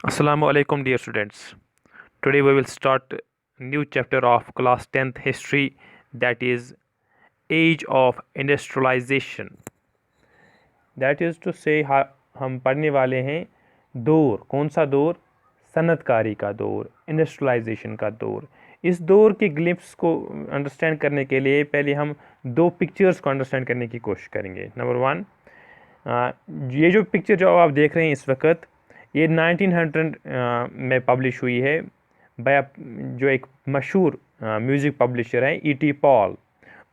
Assalamu alaikum dear students. Today we will start new chapter of class 10th history, that is age of industrialization. That is to say हम पढ़ने वाले हैं दौर, कौन सा दौर? सनतकारी का दौर, इंडस्ट्रियलाइजेशन का दौर। इस दौर के ग्लिम्स को अंडरस्टैंड करने के लिए पहले हम दो पिक्चर्स को अंडरस्टैंड करने की कोशिश करेंगे। नंबर वन, ये जो पिक्चर जो आप देख रहे हैं इस वक्त, ये 1900 में पब्लिश हुई है बाय जो एक मशहूर म्यूज़िक पब्लिशर हैं E.T. पॉल।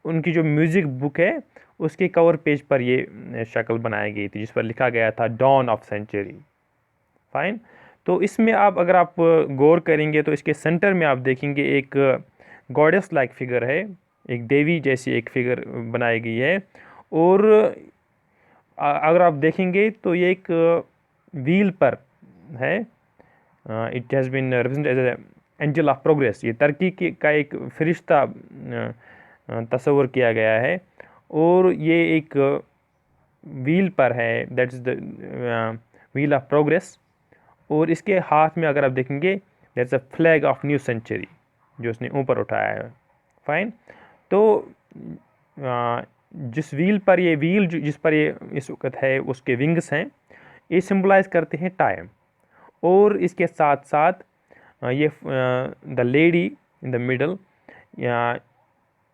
उनकी जो म्यूज़िक बुक है उसके कवर पेज पर ये शक्ल बनाई गई थी जिस पर लिखा गया था डॉन ऑफ सेंचुरी। फाइन। तो इसमें अगर आप गौर करेंगे तो इसके सेंटर में आप देखेंगे एक गॉडेस लाइक फिगर है, एक देवी जैसी एक फिगर बनाई गई है। और अगर आप देखेंगे तो ये एक व्हील पर है। It has been represented as angel of progress. ये तरक्की का एक फरिश्ता तस्वर किया गया है और ये एक व्हील पर है, that is the wheel of progress. और इसके हाथ में अगर आप देखेंगे that's a flag of new century जो उसने ऊपर उठाया है। फाइन। तो जिस व्हील पर ये व्हील जिस पर ये इस वक्त है उसके विंग्स हैं, ये सिंबलाइज करते हैं टाइम। और इसके साथ साथ ये the lady in the middle,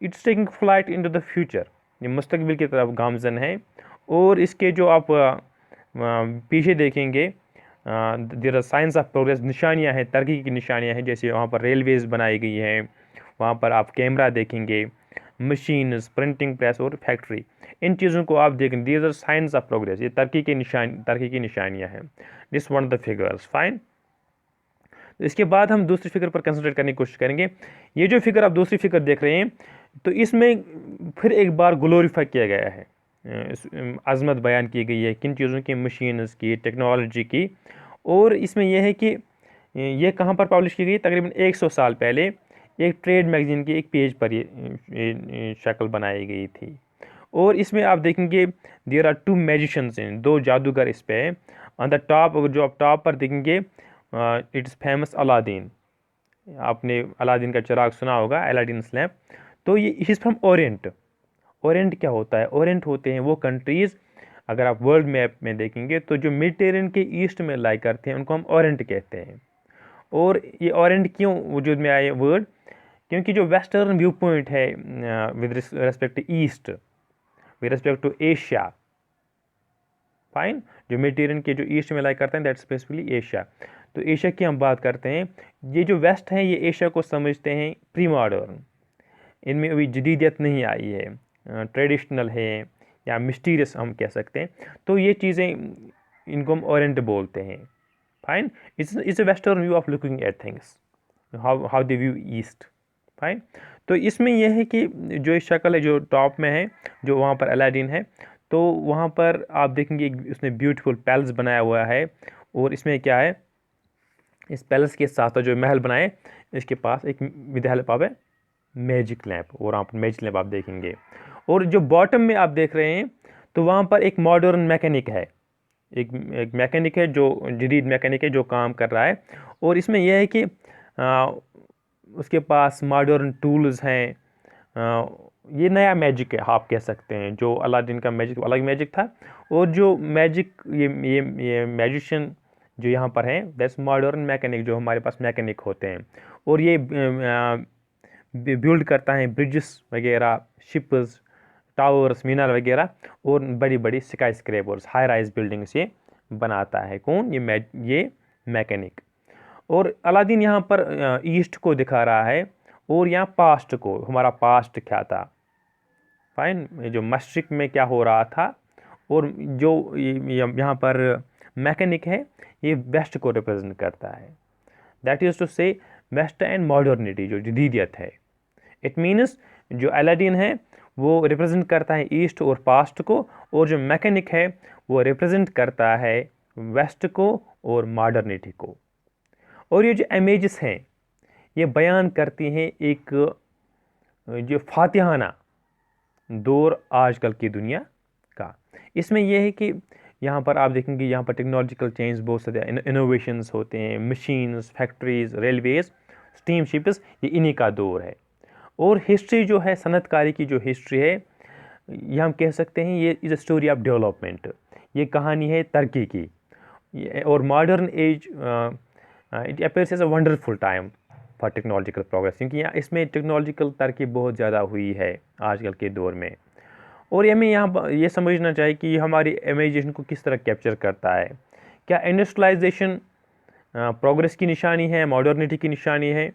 it's taking flight into the future, ये मुस्तकबिल की तरफ गामजन है। और इसके जो आप पीछे देखेंगे there are science of progress, निशानियां हैं, तरक्की की निशानियां हैं। जैसे वहाँ पर रेलवेज बनाई गई हैं, वहाँ पर आप कैमरा देखेंगे, मशीन्स, प्रिंटिंग प्रेस और फैक्ट्री, इन चीज़ों को आप देखें, these are science of progress, ये तरक्की की निशानियाँ हैं। This one of the figures. Fine. तो इसके बाद हम दूसरी फिगर पर कंसंट्रेट करने की कोशिश करेंगे। ये जो फिगर आप दूसरी फिगर देख रहे हैं, तो इसमें फिर एक बार ग्लोरीफाई किया गया है, अजमत बयान की गई है किन चीज़ों की, मशीन्स की, टेक्नोलॉजी की। और इसमें यह है कि ये कहाँ पर पब्लिश की गई? तकरीबन 100 साल पहले एक ट्रेड मैगजीन के एक पेज पर ये शक्ल बनाई गई थी। और इसमें आप देखेंगे देयर आर टू मैजिशियंस इन, दो जादूगर इस पे। ऑन द टॉप, अगर जो आप टॉप पर देखेंगे, इट्स फेमस अलादीन। आपने अलादीन का चिराग सुना होगा, अलादीन लैम्प। तो ये इज फ्रॉम ओरिएंट। ओरिएंट क्या होता है? ओरिएंट होते हैं वो कंट्रीज़, अगर आप वर्ल्ड मैप में देखेंगे तो जो मेडिटेरियन के ईस्ट में लाई करते हैं उनको हम ओरिएंट कहते हैं। और ये ओरिएंट क्यों वजूद में आए वर्ड? क्योंकि जो वेस्टर्न व्यू पॉइंट है with respect to east, with respect to Asia, fine, जो मेडिटेरियन के जो ईस्ट में लाई करते हैं दैट स्पेसिफिकली एशिया। तो एशिया की हम बात करते हैं। ये जो वेस्ट है ये एशिया को समझते हैं प्री मॉडर्न, इनमें अभी जदीदियत नहीं आई है, ट्रेडिशनल है या मिस्टीरियस हम कह सकते हैं। तो ये चीज़ें, इनको हम ओरिएंट बोलते हैं। Fine. It's a western view of looking at things, how they view east. Fine. तो इसमें यह है कि जो इस शक्ल है जो टॉप में है, जो वहाँ पर अलादीन है, तो वहाँ पर आप देखेंगे उसने ब्यूटीफुल पैलेस बनाया हुआ है। और इसमें क्या है, इस पैलेस के साथ जो महल बनाए, इसके पास एक with help of magic lamp, और वहाँ पर मैजिक लैंप आप देखेंगे। और जो बॉटम में आप देख रहे हैं तो वहाँ पर एक मॉडर्न मैकेनिक है, एक मैकेनिक है जो जदीद मैकेनिक है जो काम कर रहा है। और इसमें यह है कि उसके पास मॉडर्न टूल्स हैं। ये नया मैजिक है आप कह सकते हैं। जो अलादीन का मैजिक अलग मैजिक था, और जो मैजिक ये मैजिशियन जो यहाँ पर हैं दैट्स मॉडर्न मैकेनिक, जो हमारे पास मैकेनिक होते हैं। और ये बिल्ड करता है ब्रिजेस वगैरह, शिप्स, टावर्स, मीनार वगैरह, और बड़ी बड़ी sky scrapers, high rise buildings ये बनाता है। कौन? ये मैकेनिक। और अलादीन यहाँ पर ईस्ट को दिखा रहा है और यहाँ पास्ट को, हमारा पास्ट क्या था। फाइन। जो मशरिक में क्या हो रहा था, और जो यहाँ पर मैकेनिक है ये वेस्ट को रिप्रेजेंट करता है। दैट इज़ टू से वेस्ट एंड मॉडर्निटी, जो जदीदियत है। इट मीन्स जो अलादीन है वो रिप्रेजेंट करता है ईस्ट और पास्ट को, और जो मैकेनिक है वो रिप्रेजेंट करता है वेस्ट को और मॉडर्निटी को। और ये जो इमेजेस हैं ये बयान करती हैं एक जो फातिहाना दौर आजकल की दुनिया का। इसमें यह है कि यहाँ पर आप देखेंगे यहाँ पर टेक्नोलॉजिकल चेंज बहुत सारे इनोवेशंस होते हैं, machines, factories, railways, steam ships, ये इन्हीं का दौर है। और हिस्ट्री जो है, सनतकारी की जो हिस्ट्री है, ये हम कह सकते हैं ये is a story of development, ये कहानी है तरक्की की। और modern age it appears as a wonderful time for technological progress, क्योंकि यहाँ इसमें टेक्नोलॉजिकल तरक्की बहुत ज़्यादा हुई है आजकल के दौर में। और हमें यहाँ ये समझना चाहिए कि ये हमारी इमेजिनेशन को किस तरह कैप्चर करता है। क्या इंडस्ट्रियलाइजेशन प्रोग्रेस की निशानी है, मॉडर्निटी की निशानी है,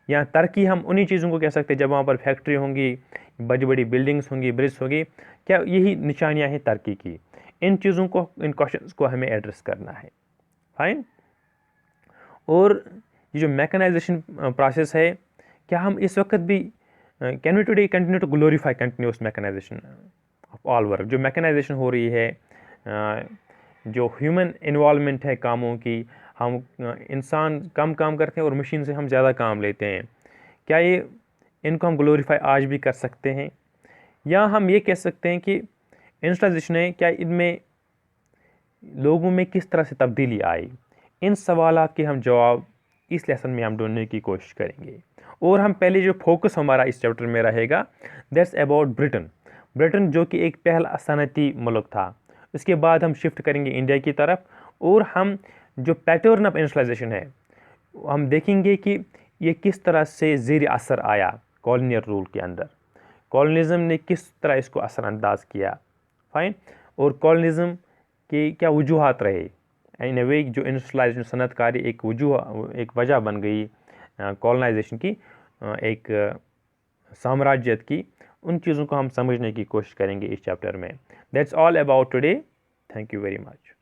या तरक्की हम उन्हीं चीज़ों को कह सकते हैं जब वहाँ पर फैक्ट्री होंगी, बड़ी बड़ी बिल्डिंग्स होंगी, ब्रिज होंगी, क्या यही निशानियाँ हैं तरक्की की? इन चीज़ों को, इन क्वेश्चंस को हमें एड्रेस करना है। फाइन। और ये जो मैकेनाइजेशन प्रोसेस है, क्या हम इस वक्त भी can we today continue to glorify continuous mechanization of all work? जो मैकेनाइजेशन हो रही है, जो ह्यूमन इन्वॉल्वमेंट है कामों की, हम इंसान कम काम करते हैं और मशीन से हम ज़्यादा काम लेते हैं, क्या ये इनको हम ग्लोरीफाई आज भी कर सकते हैं? या हम ये कह सकते हैं कि इंडस्ट्रियलाइजेशन है, क्या इनमें लोगों में किस तरह से तब्दीली आई? इन सवालात के हम जवाब इस लेसन में हम ढूंढने की कोशिश करेंगे। और हम पहले जो फोकस हमारा इस चैप्टर में रहेगा, दैट्स अबाउट ब्रिटेन। ब्रिटेन जो कि एक पहला सनती मुल्क था, उसके बाद हम शिफ्ट करेंगे इंडिया की तरफ, और हम जो पैटर्न ऑफ इंडस्ट्रियलाइजेशन है हम देखेंगे कि ये किस तरह से ज़ेर असर आया कॉलोनियल रूल के अंदर, कॉलोनिज़म ने किस तरह इसको असरअंदाज किया। फाइन। और कॉलोनिज़म के क्या वजूहात रहे, इन ए वे जो इंडस्ट्रियलाइजेशन सनतकारी एक वजह बन गई कॉलोनाइजेशन की, एक साम्राज्यत की। उन चीज़ों को हम समझने की कोशिश करेंगे इस चैप्टर में। That's all about today. Thank you very much.